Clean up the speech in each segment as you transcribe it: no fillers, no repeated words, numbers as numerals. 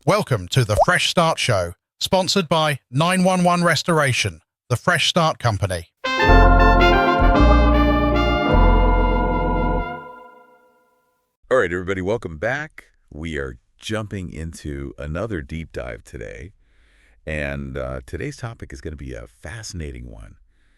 Welcome to the Fresh Start Show, sponsored by 911 Restoration, the Fresh Start Company. All right, everybody, welcome back. We are jumping into another deep dive today, and today's topic is going to be a fascinating one.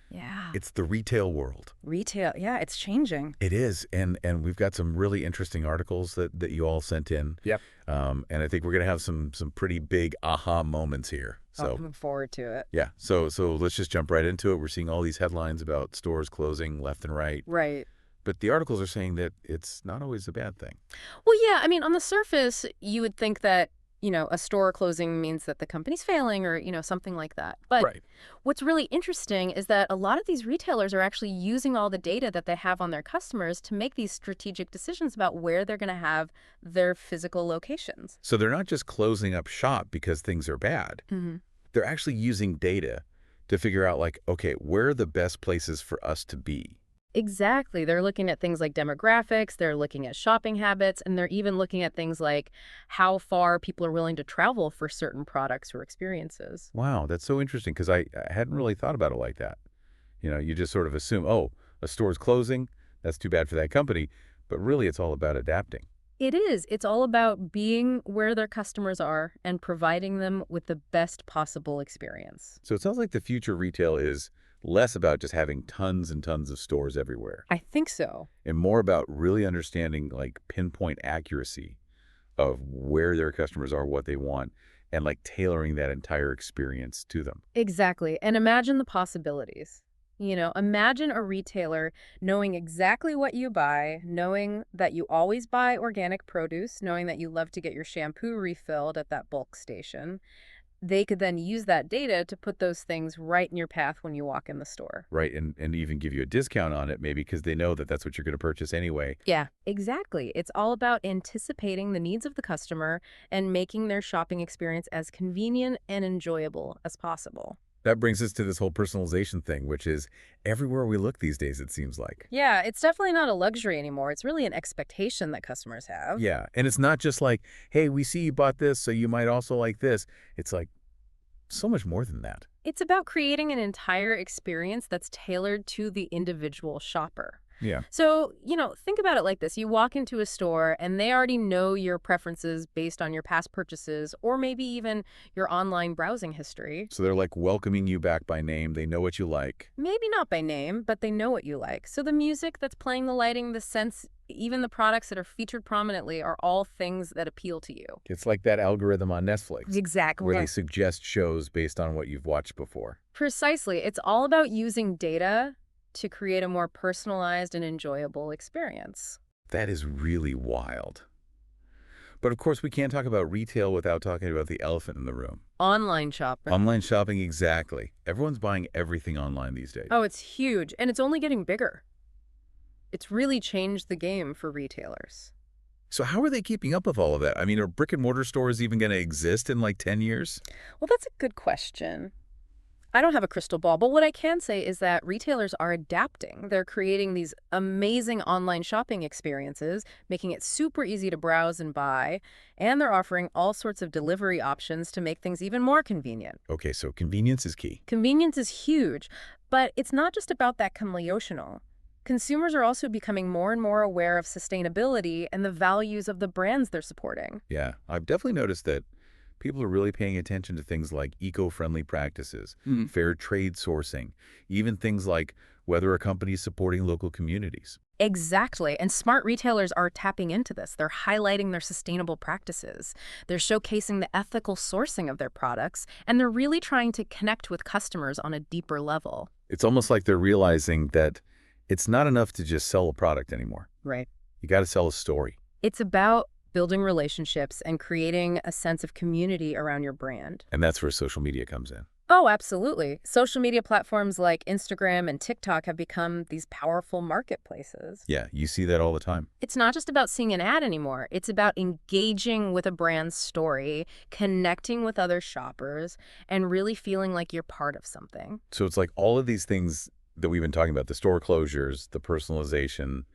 Yeah. It's the retail world. Retail. Yeah, it's changing. It is, and we've got some really interesting articles that you all sent in. Yep. And I think we're going to have some pretty big aha moments here. So I'm looking forward to it. Yeah, so let's just jump right into it. We're seeing all these headlines about stores closing left and right. Right. But the articles are saying that it's not always a bad thing. Well, yeah, I mean, on the surface, you would think that, a store closing means that the company's failing or, something like that. But Right. what's really interesting is that a lot of these retailers are actually using all the data that they have on their customers to make these strategic decisions about where they're going to have their physical locations. So they're not just closing up shop because things are bad. Mm-hmm. They're actually using data to figure out, like, okay, where are the best places for us to be? Exactly. They're looking at things like demographics, they're looking at shopping habits, and they're even looking at things like how far people are willing to travel for certain products or experiences. Wow, that's so interesting because I hadn't really thought about it like that. You just sort of assume, oh, a store's closing, that's too bad for that company. But really, it's all about adapting. It is. It's all about being where their customers are and providing them with the best possible experience. So it sounds like the future retail is less about just having tons and tons of stores everywhere I think so. and more about really understanding, like, pinpoint accuracy of where their customers are, what they want, and like tailoring that entire experience to them. Exactly. And imagine the possibilities. Imagine a retailer knowing exactly what you buy, knowing that you always buy organic produce, knowing that you love to get your shampoo refilled at that bulk station. They could then use that data to put those things right in your path when you walk in the store. Right, and even give you a discount on it, maybe because they know that that's what you're going to purchase anyway. Yeah, exactly. It's all about anticipating the needs of the customer and making their shopping experience as convenient and enjoyable as possible. That brings us to this whole personalization thing, which is everywhere we look these days, it seems like. Yeah, it's definitely not a luxury anymore. It's really an expectation that customers have. Yeah, and it's not just like, hey, we see you bought this, so you might also like this. It's like so much more than that. It's about creating an entire experience that's tailored to the individual shopper. Yeah. So, think about it like this. You walk into a store and they already know your preferences based on your past purchases or maybe even your online browsing history. So they're like welcoming you back by name. They know what you like. Maybe not by name, but they know what you like. So the music that's playing, the lighting, the scents, even the products that are featured prominently are all things that appeal to you. It's like that algorithm on Netflix Exactly. where they suggest shows based on what you've watched before. Precisely. It's all about using data to create a more personalized and enjoyable experience. That is really wild. But of course, we can't talk about retail without talking about the elephant in the room. Online shopping. Online shopping, exactly. Everyone's buying everything online these days. Oh, it's huge, and it's only getting bigger. It's really changed the game for retailers. So how are they keeping up with all of that? I mean, are brick and mortar stores even going to exist in like 10 years? Well, that's a good question. I don't have a crystal ball, but what I can say is that retailers are adapting. They're creating these amazing online shopping experiences, making it super easy to browse and buy, and they're offering all sorts of delivery options to make things even more convenient. Okay, so convenience is key. Convenience is huge, but it's not just about that convenience. Consumers are also becoming more and more aware of sustainability and the values of the brands they're supporting. Yeah, I've definitely noticed that people are really paying attention to things like eco-friendly practices, fair trade sourcing, even things like whether a company is supporting local communities. Exactly. And smart retailers are tapping into this. They're highlighting their sustainable practices. They're showcasing the ethical sourcing of their products, and they're really trying to connect with customers on a deeper level. It's almost like they're realizing that it's not enough to just sell a product anymore. Right. You got to sell a story. It's about building relationships and creating a sense of community around your brand. And that's where social media comes in. Oh, absolutely. Social media platforms like Instagram and TikTok have become these powerful marketplaces. Yeah, you see that all the time. It's not just about seeing an ad anymore. It's about engaging with a brand's story, connecting with other shoppers, and really feeling like you're part of something. So it's like all of these things that we've been talking about, the store closures, the personalization,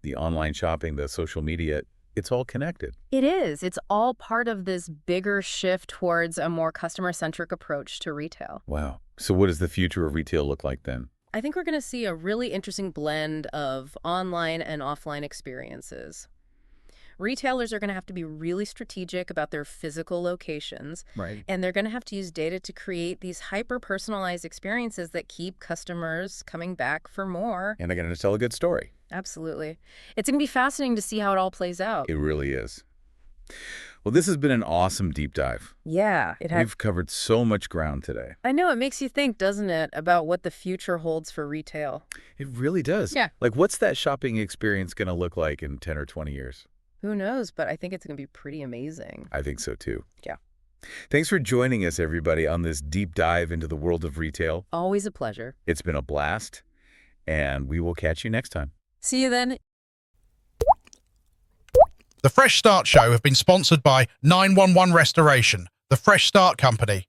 the online shopping, the social media, it's all connected. It is. It's all part of this bigger shift towards a more customer-centric approach to retail. Wow. So what does the future of retail look like then? I think we're going to see a really interesting blend of online and offline experiences. Retailers are going to have to be really strategic about their physical locations, Right. and they're going to have to use data to create these hyper-personalized experiences that keep customers coming back for more. And they're going to tell a good story. Absolutely. It's going to be fascinating to see how it all plays out. It really is. Well, this has been an awesome deep dive. Yeah, it has. We've covered so much ground today. I know, it makes you think, doesn't it, about what the future holds for retail. It really does. Yeah. Like, what's that shopping experience going to look like in 10 or 20 years? Who knows, but I think it's going to be pretty amazing. I think so, too. Yeah. Thanks for joining us, everybody, on this deep dive into the world of retail. Always a pleasure. It's been a blast, and we will catch you next time. See you then. The Fresh Start Show have been sponsored by 911 Restoration, the Fresh Start Company.